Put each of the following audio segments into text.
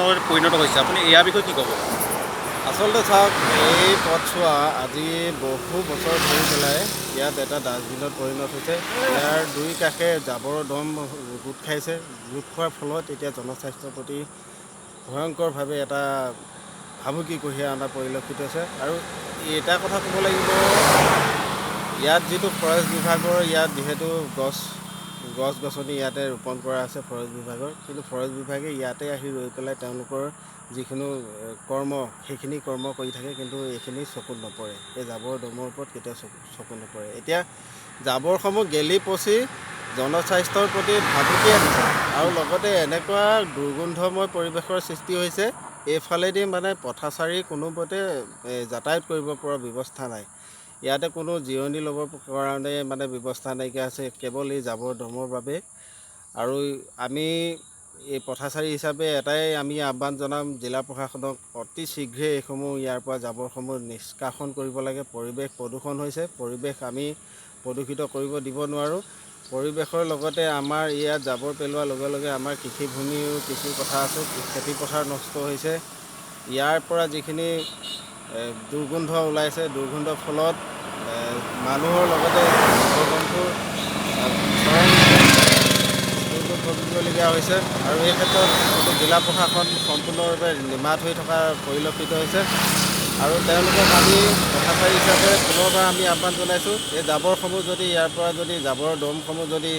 পথৰ পৰিণত হৈছে, আপুনি ইয়াৰ বিষয়ে কি ক'ব? আচলতে চাওক, এই পথছোৱা আজি বহু বছৰ ধৰি পেলাই ইয়াত এটা ডাষ্টবিনত পৰিণত হৈছে। ইয়াৰ দুই কাষে জাবৰৰ দম গোট খাইছে। গোট খোৱাৰ ফলত এতিয়া জনস্বাস্থ্যৰ প্ৰতি ভয়ংকৰভাৱে এটা ভাবুকি কঢ়িয়াই অনা পৰিলক্ষিত হৈছে। আৰু এটা কথা ক'ব লাগিব, ইয়াত যিটো ফৰেষ্ট বিভাগৰ ইয়াত যিহেতু গছ গছনি ইয়াতে ৰোপণ কৰা আছে ফৰেষ্ট বিভাগৰ, কিন্তু ফৰেষ্ট বিভাগে ইয়াতে আহি ৰৈ পেলাই তেওঁলোকৰ যিখিনি কৰ্ম সেইখিনি কৰ্ম কৰি থাকে, কিন্তু এইখিনি চকুত নপৰে। এই জাবৰ দমৰ ওপৰত কেতিয়াও চকু নপৰে। এতিয়া জাবৰসমূহ গেলি পচি জনস্বাস্থ্যৰ প্ৰতি ভাবুকি আনিছে আৰু লগতে এনেকুৱা দুৰ্গন্ধময় পৰিৱেশৰ সৃষ্টি হৈছে। এইফালেদি মানে পথাচাৰী কোনোপধ্যে যাতায়াত কৰিব পৰা ব্যৱস্থা নাই। ইয়াতে কোনো জিৰণি ল'বৰ কাৰণে মানে ব্যৱস্থা নাইকিয়া আছে, কেৱল এই জাবৰ দমৰ বাবে। আৰু আমি এই পথাচাৰী হিচাপে এটাই আমি আহ্বান জনাম জিলা প্ৰশাসনক, অতি শীঘ্ৰে এইসমূহ ইয়াৰ পৰা জাবৰসমূহ নিষ্কাশন কৰিব লাগে। পৰিৱেশ প্ৰদূষণ হৈছে, পৰিৱেশ আমি প্ৰদূষিত কৰিব দিব নোৱাৰোঁ। পৰিৱেশৰ লগতে আমাৰ ইয়াত জাবৰ পেলোৱাৰ লগে লগে আমাৰ কৃষিভূমিও কিছু কথা আছে, খেতিপথাৰ নষ্ট হৈছে। ইয়াৰ পৰা যিখিনি দুৰ্গন্ধ ওলাইছে, দুৰ্গন্ধৰ ফলত মানুহৰ লগতে জীৱ-জন্তুৰ দুৰ্যোগ ভুগিবলগীয়া হৈছে। আৰু এই ক্ষেত্ৰত জিলা প্ৰশাসন সম্পূৰ্ণৰূপে নিমাত হৈ থকা পৰিলক্ষিত হৈছে। আৰু তেওঁলোকক আমি পথাচাৰী হিচাপে পুনৰবাৰ আমি আহ্বান জনাইছোঁ, এই জাবৰসমূহ যদি ইয়াৰ পৰা যদি জাবৰৰ দমসমূহ যদি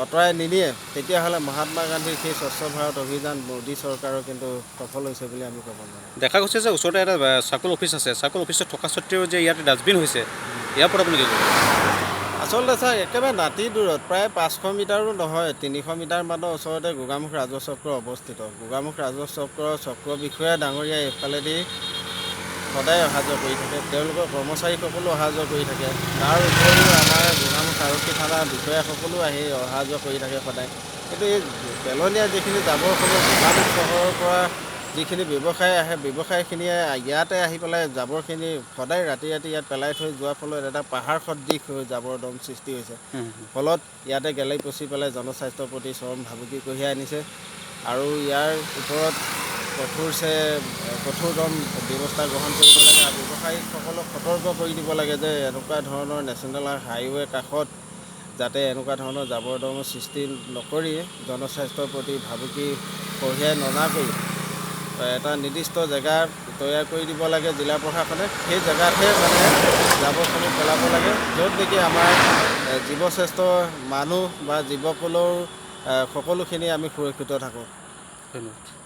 আঁতৰাই নিনিয়ে, তেতিয়াহ'লে মহাত্মা গান্ধীৰ সেই স্বচ্ছ ভাৰত অভিযান মোদী চৰকাৰৰ কিন্তু সফল হৈছে বুলি আমি ক'ব নোৱাৰোঁ। দেখা গৈছে যে ওচৰতে এটা চাৰ্কল অফিচ আছে, চাৰ্কল অফিচত থকা স্বত্তেও যে ইয়াতে ডাষ্টবিন হৈছে, ইয়াৰ ওপৰত আপুনি কি ক'ব? আচলতে চাওক, একেবাৰে নাতি দূৰত প্ৰায় 500 মিটাৰো নহয়, 300 মিটাৰমানৰ ওচৰতে গোগামুখ ৰাজহ চক্ৰ অৱস্থিত। গোগামুখ ৰাজহ চক্ৰ বিষয়া ডাঙৰীয়া এইফালেদি সদায় অহা যোৱা কৰি থাকে, তেওঁলোকৰ কৰ্মচাৰীসকলো অহা যোৱা কৰি থাকে। তাৰ উপৰিও আমাৰ গোগামুখ আৰক্ষী থানাৰ বিষয়াসকলো আহি অহা যোৱা কৰি থাকে সদায়। কিন্তু এই পেলনীয়া যিখিনি জাবৰসমূহ গোগামুখ চহৰৰ পৰা যিখিনি ব্যৱসায়ী আহে, ব্যৱসায়ীখিনিয়ে ইয়াতে আহি পেলাই জাবৰখিনি সদায় ৰাতি ইয়াত পেলাই থৈ যোৱাৰ ফলত এটা পাহাৰ সদৃশ হৈ জাবৰ দম সৃষ্টি হৈছে। ফলত ইয়াতে গেলাই পচি পেলাই জনস্বাস্থ্যৰ প্ৰতি চৰম ভাবুকি কঢ়িয়াই আনিছে। আৰু ইয়াৰ ওপৰত কঠোৰ দম ব্যৱস্থা গ্ৰহণ কৰিব লাগে। আৰু ব্যৱসায়ীসকলক সতৰ্ক কৰি দিব লাগে যে এনেকুৱা ধৰণৰ নেশ্যনেল হাইৱে কাষত যাতে এনেকুৱা ধৰণৰ জাবৰ দমৰ সৃষ্টি নকৰি জনস্বাস্থ্যৰ প্ৰতি ভাবুকি কঢ়িয়াই ননাকৈ এটা নিৰ্দিষ্ট জেগা তৈয়াৰ কৰি দিব লাগে জিলা প্ৰশাসনে। সেই জেগাতহে মানে জাবৰসমূহ পেলাব লাগে, য'ত নেকি আমাৰ জীৱশ্ৰেষ্ঠ মানুহ বা জীৱকুলৰ সকলোখিনি আমি সুৰক্ষিত থাকোঁ। ধন্যবাদ।